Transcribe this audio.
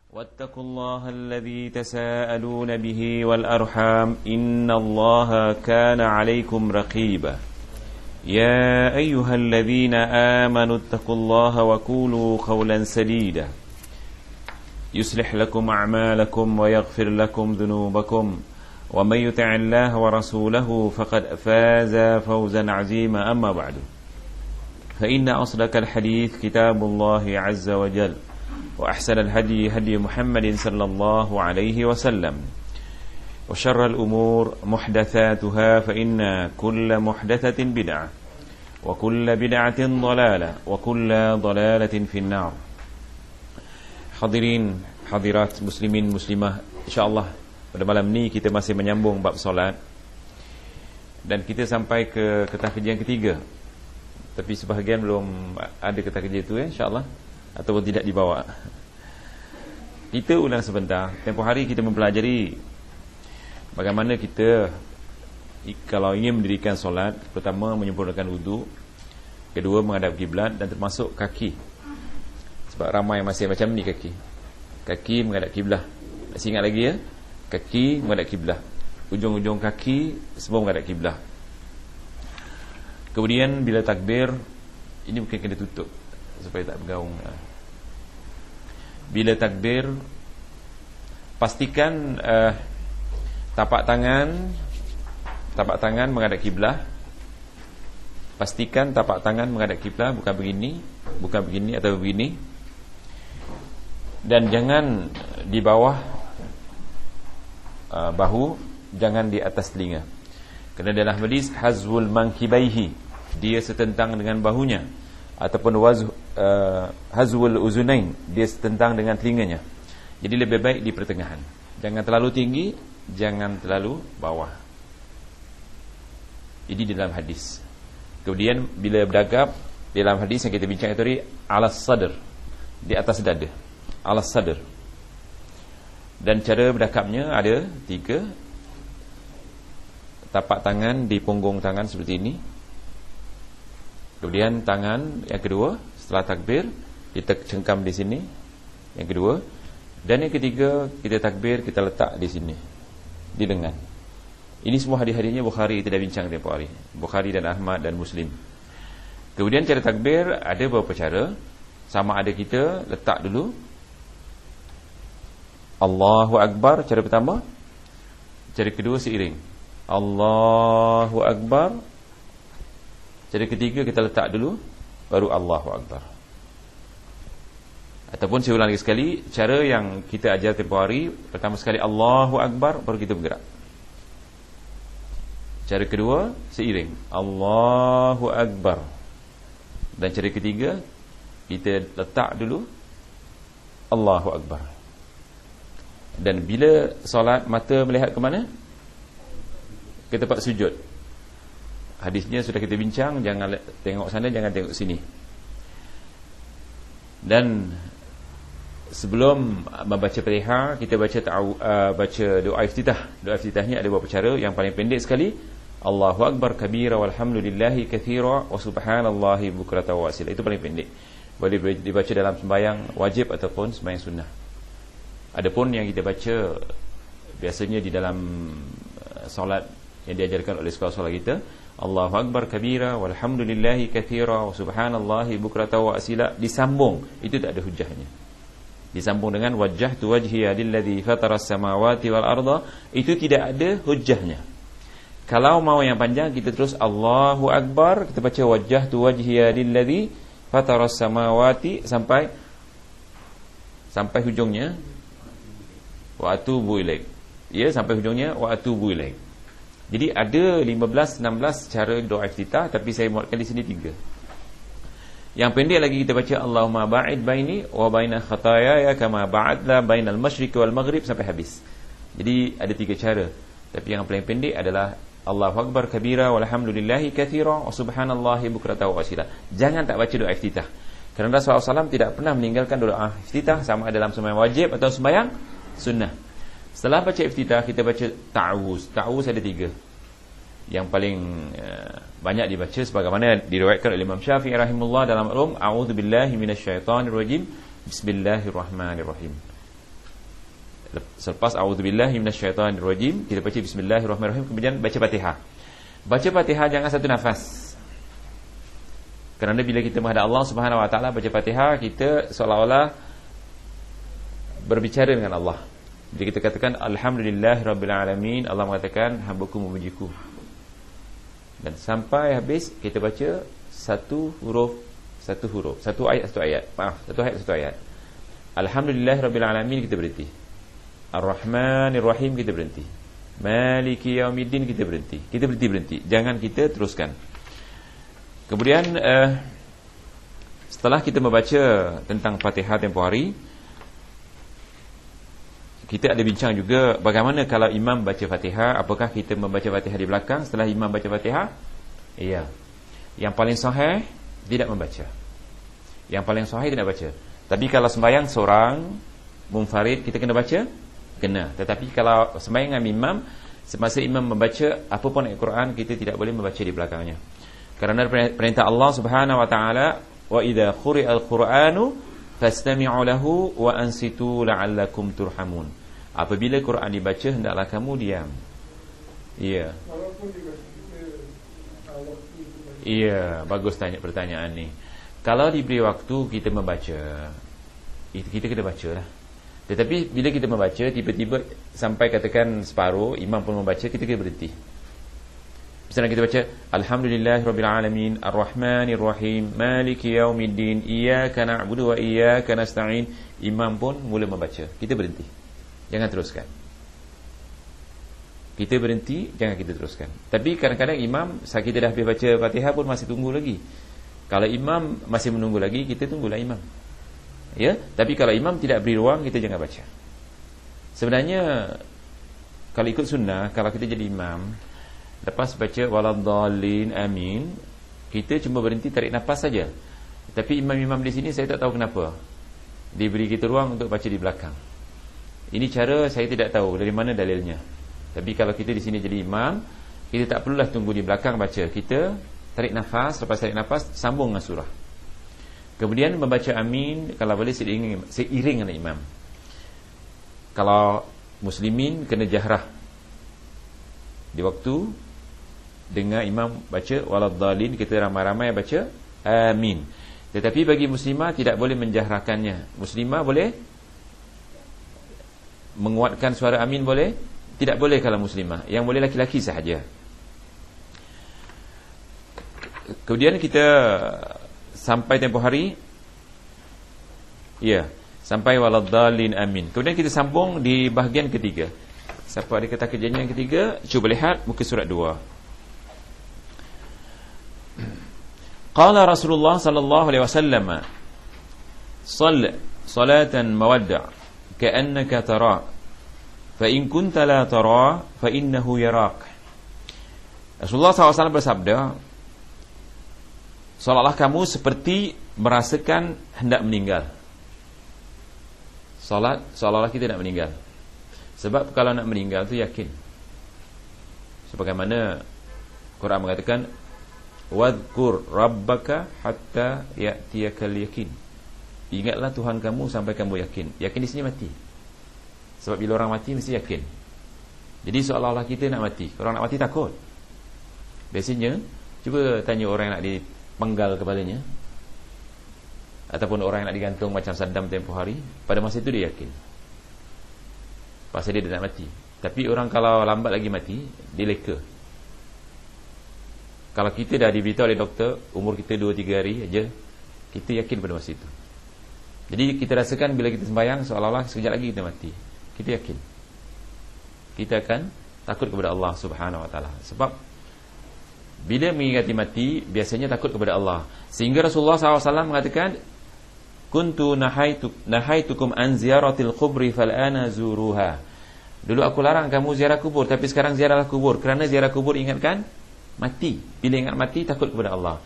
واتقوا الله الذي تساءلون به والأرحام إن الله كان عليكم رقيبا يا أيها الذين آمنوا اتقوا الله وقولوا قولا سديدا يصلح لكم أعمالكم ويغفر لكم ذنوبكم ومن يطع الله ورسوله فقد فاز فوزا عظيما أما بعد فإن أصدق الحديث كتاب الله عز وجل وأحسن الهدي هدي محمد صلى الله عليه وسلم وشر الأمور محدثاتها فإن كل محدثة بدعة وكل بدعة ضلالة وكل ضلالة في النار. Hadirin, hadirat, muslimin, muslimah, insyaAllah pada malam ni kita masih menyambung bab solat. Dan kita sampai ke ketah kerja yang ketiga. Tapi sebahagian belum ada ketah kerja itu insyaAllah, ataupun tidak dibawa. Kita ulang sebentar. Tempoh hari kita mempelajari bagaimana kita kalau ingin mendirikan solat, pertama menyempurnakan wudu, kedua menghadap kiblat, dan termasuk kaki. Sebab ramai masih macam ni kaki menghadap kiblat. Masih ingat lagi ya? Kaki menghadap kiblat, ujung-ujung kaki semua menghadap kiblat. Kemudian bila takbir, ini mungkin kena tutup supaya tak bergaung. Bila takbir, pastikan tapak tangan menghadap kiblat. Pastikan tapak tangan menghadap kiblat, bukan begini atau begini. Dan jangan di bawah bahu, jangan di atas telinga. Kerana dalam hadis hazwul mankibaihi, dia setentang dengan bahunya, ataupun hazwul uzunain, dia setentang dengan telinganya. Jadi lebih baik di pertengahan. Jangan terlalu tinggi, jangan terlalu bawah. Ini dalam hadis. Kemudian bila berdagap, dalam hadis yang kita bincang itu tadi, alas sadr, di atas dada, alas sadr. Dan cara berdagapnya ada 3. Tapak tangan di punggung tangan seperti ini. Kemudian tangan yang kedua setelah takbir kita cengkam di sini, yang kedua. Dan yang ketiga, kita takbir, kita letak di sini, di lengan. Ini semua hadis-hadisnya Bukhari tidak bincang tempoh hari, Bukhari dan Ahmad dan Muslim. Kemudian cara takbir ada beberapa cara. Sama ada kita letak dulu Allahu Akbar, cara pertama. Cara kedua seiring Allahu Akbar. Cara ketiga kita letak dulu, baru Allahu Akbar. Ataupun saya ulang lagi sekali, cara yang kita ajar tempoh hari, pertama sekali Allahu Akbar, baru kita bergerak. Cara kedua seiring Allahu Akbar. Dan cara ketiga kita letak dulu Allahu Akbar. Dan bila solat, mata melihat ke mana? Ke tempat sujud. Hadisnya sudah kita bincang, jangan tengok sana, jangan tengok sini. Dan sebelum membaca Fatihah, kita baca doa iftitah. Doa iftitahnya ada beberapa cara. Yang paling pendek sekali, Allahu Akbar kabira walhamdulillahi kathira wa subhanallahi bukrata wa asila. Itu paling pendek. Boleh dibaca dalam sembahyang wajib ataupun sembahyang sunnah. Adapun yang kita baca biasanya di dalam solat yang diajarkan oleh sekolah solat kita, Allahu Akbar kabira walhamdulillahi kathira wa subhanallahi bukrata wa asila, disambung. Itu tak ada hujahnya. Disambung dengan wajjahtu wajhiya lilladzi fataras samawati wal arda, itu tidak ada hujahnya. Kalau mau yang panjang, kita terus Allahu Akbar, kita baca wajjahtu wajhiya lilladzi fataras samawati sampai hujungnya wa atubu ilaik. Ya, sampai hujungnya wa atubu ilaik. Jadi ada 15-16 cara doa iftitah, tapi saya muatkan di sini 3. Yang pendek lagi kita baca Allahumma ba'id baini wa baina khataaya kama ba'adna bainal masyriq wal maghrib sampai habis. Jadi ada 3 cara. Tapi yang paling pendek adalah Allahu Akbar kabira walhamdulillahi katsira wa subhanallahi bukrata wa asila. Jangan tak baca doa iftitah. Kerana Rasulullah SAW tidak pernah meninggalkan doa iftitah, sama ada dalam sembahyang wajib atau sembahyang sunnah. Setelah baca iftitah, kita baca ta'awuz. Ta'awuz ada 3. Yang paling banyak dibaca sebagaimana diriwayatkan oleh Imam Syafi'i rahimahullah dalam A'udzubillahi minasyaitonirrajim, bismillahirrahmanirrahim. Selepas a'udzubillahi minasyaitonirrajim, kita baca bismillahirrahmanirrahim, kemudian baca Fatihah. Baca Fatihah jangan satu nafas. Kerana bila kita menghadap Allah Subhanahu wa taala baca Fatihah, kita seolah-olah berbicara dengan Allah. Bila kita katakan alhamdulillahirabbil alamin, Allah mengatakan hamba-Ku memujiku. Dan sampai habis kita baca satu huruf, satu ayat. Alhamdulillahirabbil alamin, kita berhenti. Ar-Rahmanir-Rahim, kita berhenti. Maliki Yaumiddin, kita berhenti. Kita berhenti. Jangan kita teruskan. Kemudian setelah kita membaca tentang Fatihah tempoh hari, kita ada bincang juga bagaimana kalau imam baca Fatihah, apakah kita membaca Fatihah di belakang setelah imam baca Fatihah? Iya. Yang paling sahih tidak membaca. Yang paling sahih tidak baca. Tapi kalau sembahyang seorang munfarid, kita kena baca? Kena. Tetapi kalau sembahyang dengan imam, semasa imam membaca apapun ayat Quran, kita tidak boleh membaca di belakangnya. Kerana perintah Allah Subhanahu wa taala, wa idza quri'al Qur'anu fastami'u lahu wa ansitu la'allakum turhamun. Apabila Quran dibaca, hendaklah kamu diam. Ya. Iya, bagus tanya pertanyaan ni. Kalau diberi waktu kita membaca, kita kena bacalah. Tetapi bila kita membaca, tiba-tiba sampai katakan separuh, imam pun membaca, kita kena berhenti. Misalnya kita baca alhamdulillahirabbil alamin, arrahmanirrahim, maliki yaumiddin, iyyaka na'budu wa iyyaka nasta'in, imam pun mula membaca, kita berhenti. Jangan teruskan. Kita berhenti, jangan kita teruskan. Tapi kadang-kadang imam, saat kita dah habis baca Fatihah pun masih tunggu lagi. Kalau imam masih menunggu lagi, kita tunggulah imam. Ya, tapi kalau imam tidak beri ruang, kita jangan baca. Sebenarnya kalau ikut sunnah, kalau kita jadi imam, lepas baca waladdallin amin, kita cuma berhenti tarik nafas saja. Tapi imam-imam di sini saya tak tahu kenapa diberi kita ruang untuk baca di belakang. Ini cara saya tidak tahu dari mana dalilnya. Tapi kalau kita di sini jadi imam, kita tak perlulah tunggu di belakang baca. Kita tarik nafas, lepas tarik nafas sambung dengan surah. Kemudian membaca amin kalau boleh seiring dengan imam. Kalau muslimin kena jahrah di waktu dengar imam baca waladdallin, kita ramai-ramai baca amin. Tetapi bagi muslimah tidak boleh menjahrahkannya. Muslimah boleh menguatkan suara amin, boleh? Tidak boleh kalau muslimah. Yang boleh laki-laki sahaja. Kemudian kita sampai tempoh hari, ya, sampai waladdallin amin. Kemudian kita sambung di bahagian ketiga. Siapa ada kata kerjanya yang ketiga? Cuba lihat muka surat 2. Qala Rasulullah sallallahu alaihi wasallam, "Shall salatan mawadda' ka'annaka tara, fa in kunta la tara, fa innahu yarak." Rasulullah SAW bersabda, seolah-olah kamu seperti merasakan hendak meninggal. Salat seolah-olah kita nak meninggal. Sebab kalau nak meninggal tu yakin. Sebagaimana Quran mengatakan, wadhkur rabbaka hatta ya'tiyakal yakin. Ingatlah Tuhan kamu sampai kamu yakin. Yakin di sini mati. Sebab bila orang mati mesti yakin. Jadi seolah-olah kita nak mati. Orang nak mati takut. Biasanya cuba tanya orang yang nak dipenggal kepalanya, ataupun orang yang nak digantung macam Saddam tempoh hari, pada masa itu dia yakin pasal dia nak mati. Tapi orang kalau lambat lagi mati, dia leka. Kalau kita dah diberitahu oleh doktor umur kita 2-3 hari aja, kita yakin pada masa itu. Jadi kita rasakan bila kita sembahyang seolah-olah sekejap lagi kita mati. Kita yakin. Kita akan takut kepada Allah Subhanahu wa taala. Sebab bila mengingati mati, biasanya takut kepada Allah. Sehingga Rasulullah SAW mengatakan, kuntu nahaitukum an ziyaratil qubri fal'ana zuruha. Dulu aku larang kamu ziarah kubur, tapi sekarang ziarahlah kubur. Kerana ziarah kubur ingatkan mati. Bila ingat mati, takut kepada Allah.